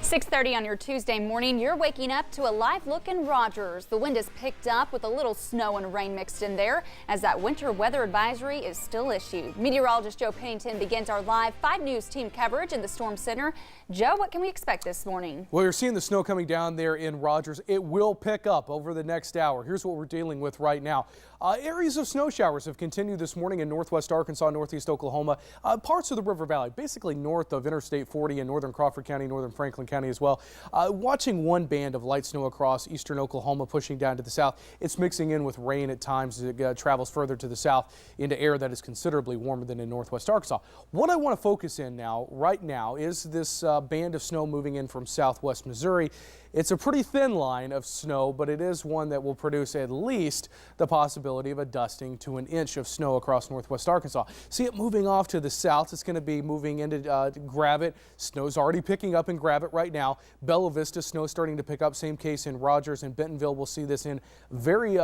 6:30 on your Tuesday morning. You're waking up to a live look in Rogers. The wind is picked up with a little snow and rain mixed in there as that winter weather advisory is still issued. Meteorologist Joe Pennington begins our live 5 News team coverage in the Storm Center. Joe, what can we expect this morning? Well, you're seeing the snow coming down there in Rogers. It will pick up over the next hour. Here's what we're dealing with right now. Areas of snow showers have continued this morning in northwest Arkansas, northeast Oklahoma, parts of the River Valley, basically north of Interstate 40 in northern Crawford County, northern Franklin County as well. Watching one band of light snow across eastern Oklahoma pushing down to the south. It's mixing in with rain at times as it travels further to the south into air that is considerably warmer than in northwest Arkansas. What I want to focus in right now is this band of snow moving in from southwest Missouri. It's a pretty thin line of snow, but it is one that will produce at least the possibility of a dusting to an inch of snow across northwest Arkansas. See it moving off to the south. It's going to be moving into Gravette. Snow's already picking up in Gravette right now. Bella Vista snow starting to pick up. Same case in Rogers and Bentonville. We'll see this in very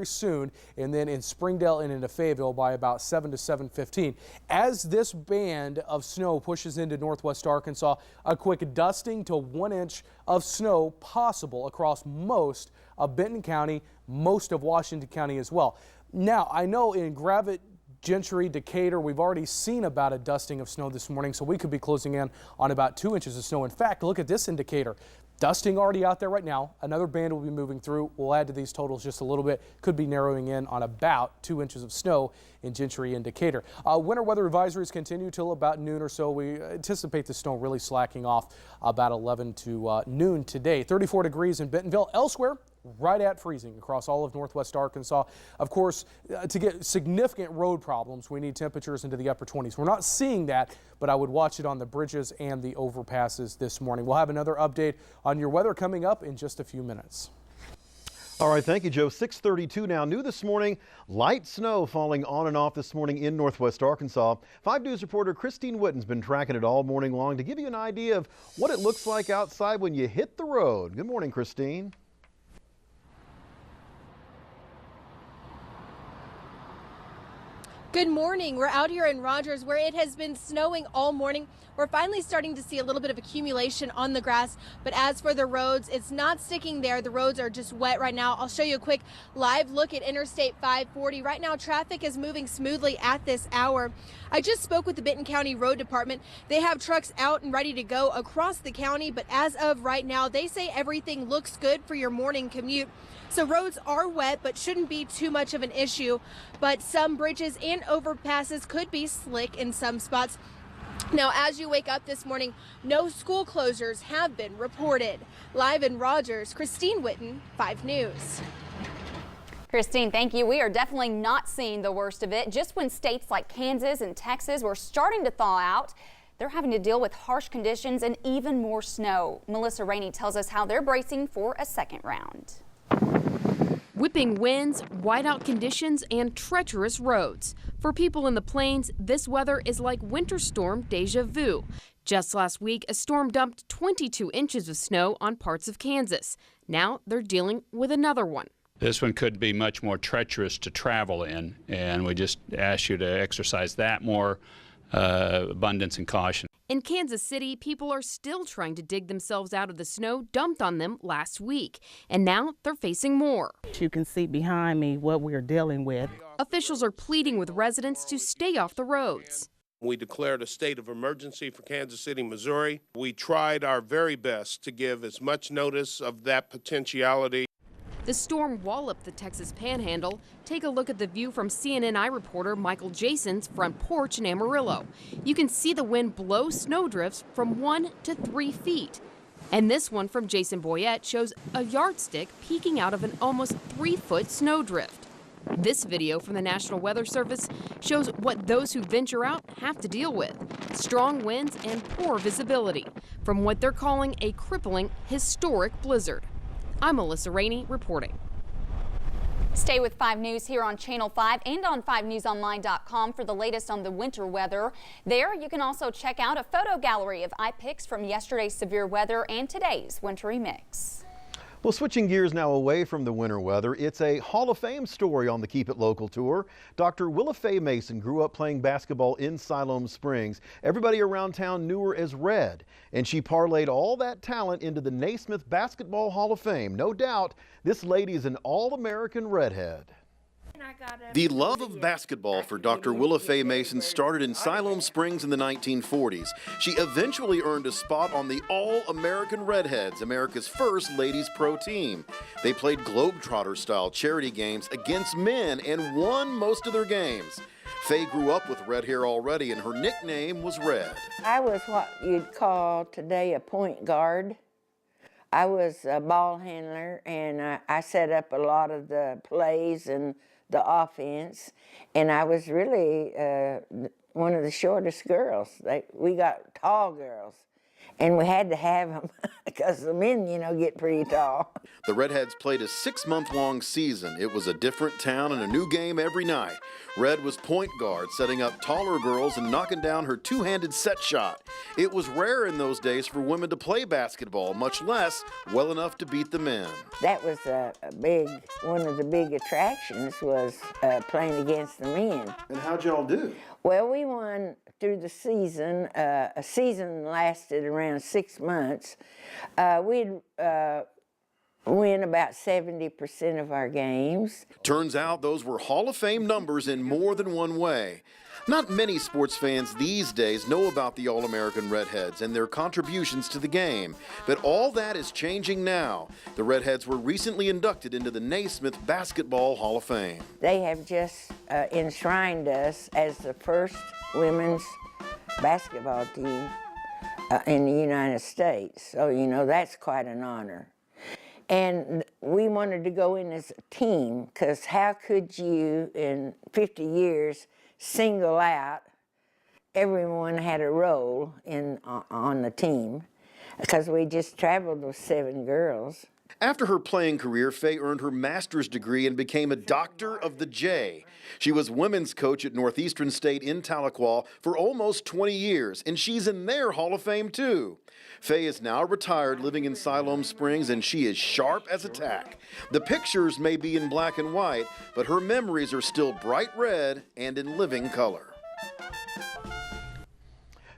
soon. And then in Springdale and into Fayetteville by about 7 to 7:15. As this band of snow pushes into northwest Arkansas, a quick dusting to 1 inch of snow possible across most of Benton County, most of Washington County as well. Now, I know in Gravette, Gentry, Decatur, we've already seen about a dusting of snow this morning, so we could be closing in on about 2 inches of snow. In fact, look at this indicator. Dusting already out there right now. Another band will be moving through. We'll add to these totals just a little bit. Could be narrowing in on about 2 inches of snow in Gentry and Decatur. Winter weather advisories continue till about noon or so. We anticipate the snow really slacking off about 11 to noon today. 34 degrees in Bentonville. Elsewhere, right at freezing across all of northwest Arkansas. Of course, to get significant road problems, we need temperatures into the upper 20s. We're not seeing that, but I would watch it on the bridges and the overpasses this morning. We'll have another update on your weather coming up in just a few minutes. All right, thank you, Joe. 6:32 now. New this morning, light snow falling on and off this morning in northwest Arkansas. 5 News reporter Christine Witten's been tracking it all morning long to give you an idea of what it looks like outside when you hit the road. Good morning, Christine. Good morning. We're out here in Rogers where it has been snowing all morning. We're finally starting to see a little bit of accumulation on the grass, but as for the roads, it's not sticking there. The roads are just wet right now. I'll show you a quick live look at Interstate 540. Right now, traffic is moving smoothly at this hour. I just spoke with the Benton County Road Department. They have trucks out and ready to go across the county, but as of right now, they say everything looks good for your morning commute. So roads are wet, but shouldn't be too much of an issue. But some bridges and overpasses could be slick in some spots. Now, as you wake up this morning, no school closures have been reported. Live in Rogers, Christine Witten, 5 News. Christine, thank you. We are definitely not seeing the worst of it. Just when states like Kansas and Texas were starting to thaw out, they're having to deal with harsh conditions and even more snow. Melissa Rainey tells us how they're bracing for a second round. Whipping winds, whiteout conditions, and treacherous roads. For people in the plains, this weather is like winter storm deja vu. Just last week, a storm dumped 22 inches of snow on parts of Kansas. Now they're dealing with another one. This one could be much more treacherous to travel in, and we just ask you to exercise that more abundance and caution. In Kansas City, people are still trying to dig themselves out of the snow dumped on them last week, and now they're facing more. You can see behind me what we're dealing with. Officials are pleading with residents to stay off the roads. We declared a state of emergency for Kansas City, Missouri. We tried our very best to give as much notice of that potentiality. The storm walloped the Texas Panhandle. Take a look at the view from CNN reporter Michael Jason's front porch in Amarillo. You can see the wind blow snowdrifts from 1 to 3 feet. And this one from Jason Boyette shows a yardstick peeking out of an almost 3-foot snowdrift. This video from the National Weather Service shows what those who venture out have to deal with. Strong winds and poor visibility from what they're calling a crippling, historic blizzard. I'm Melissa Rainey reporting. Stay with 5 News here on Channel 5 and on 5newsonline.com for the latest on the winter weather. There you can also check out a photo gallery of iPics from yesterday's severe weather and today's wintry mix. Well, switching gears now away from the winter weather, it's a Hall of Fame story on the Keep It Local tour. Dr. Willa Faye Mason grew up playing basketball in Siloam Springs. Everybody around town knew her as Red, and she parlayed all that talent into the Naismith Basketball Hall of Fame. No doubt, this lady is an All-American Redhead. The love of basketball for Dr. Willa Faye Mason started in Siloam Springs in the 1940s. She eventually earned a spot on the All-American Redheads, America's first ladies pro team. They played Globetrotter-style charity games against men and won most of their games. Faye grew up with red hair already, and her nickname was Red. I was what you'd call today a point guard. I was a ball handler, and I set up a lot of the plays and the offense, and I was really one of the shortest girls. We got tall girls, and we had to have them because the men, you know, get pretty tall. The Redheads played a 6-month-long season. It was a different town and a new game every night. Red was point guard, setting up taller girls and knocking down her two-handed set shot. It was rare in those days for women to play basketball, much less well enough to beat the men. That was one of the big attractions was playing against the men. And how'd y'all do? Well, we won through the season. A season lasted around 6 months. We'd win about 70% of our games. Turns out those were Hall of Fame numbers in more than one way. Not many sports fans these days know about the All-American Redheads and their contributions to the game, but all that is changing now. The Redheads were recently inducted into the Naismith Basketball Hall of Fame. They have just enshrined us as the first women's basketball team in the United States. So, you know, that's quite an honor. And we wanted to go in as a team, because how could you, in 50 years, single out? Everyone had a role on the team, because we just traveled with 7 girls. After her playing career, Faye earned her master's degree and became a Doctor of the J. She was women's coach at Northeastern State in Tahlequah for almost 20 years, and she's in their Hall of Fame too. Faye is now retired, living in Siloam Springs, and she is sharp as a tack. The pictures may be in black and white, but her memories are still bright red and in living color.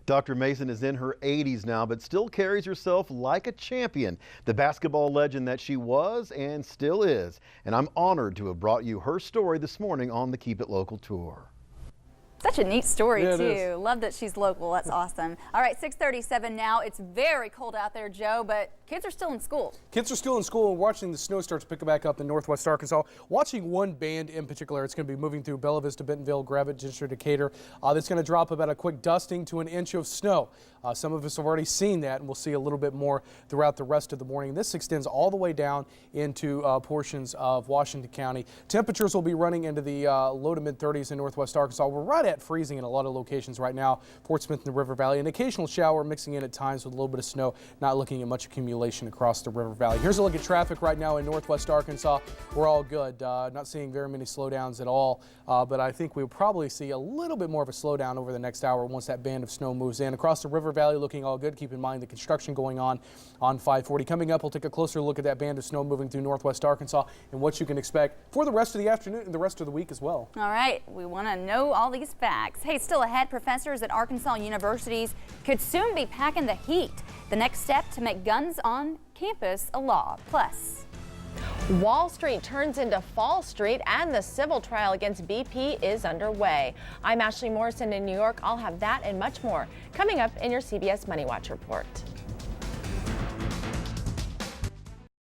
Dr. Mason is in her 80s now, but still carries herself like a champion, the basketball legend that she was and still is. And I'm honored to have brought you her story this morning on the Keep It Local tour. Such a neat story, yeah, too. Love that she's local. That's awesome. All right, 6:37 now. It's very cold out there, Joe, but kids are still in school. Kids are still in school and watching the snow start to pick back up in northwest Arkansas. Watching one band in particular. It's going to be moving through Bella Vista, Bentonville, Gravette, Ginger, Decatur. That's going to drop about a quick dusting to an inch of snow. Some of us have already seen that, and we'll see a little bit more throughout the rest of the morning. This extends all the way down into portions of Washington County. Temperatures will be running into the low to mid 30s in northwest Arkansas. We're right at freezing in a lot of locations right now. Fort Smith and the River Valley. An occasional shower mixing in at times with a little bit of snow. Not looking at much accumulation across the River Valley. Here's a look at traffic right now in northwest Arkansas. We're all good. Not seeing very many slowdowns at all, but I think we'll probably see a little bit more of a slowdown over the next hour once that band of snow moves in. Across the River Valley looking all good. Keep in mind the construction going on 540. Coming up, we'll take a closer look at that band of snow moving through northwest Arkansas and what you can expect for the rest of the afternoon and the rest of the week as well. All right, we want to know all these facts. Hey, still ahead, professors at Arkansas universities could soon be packing the heat. The next step to make guns on campus a law. Plus, Wall Street turns into Fall Street and the civil trial against BP is underway. I'm Ashley Morrison in New York. I'll have that and much more coming up in your CBS Money Watch report.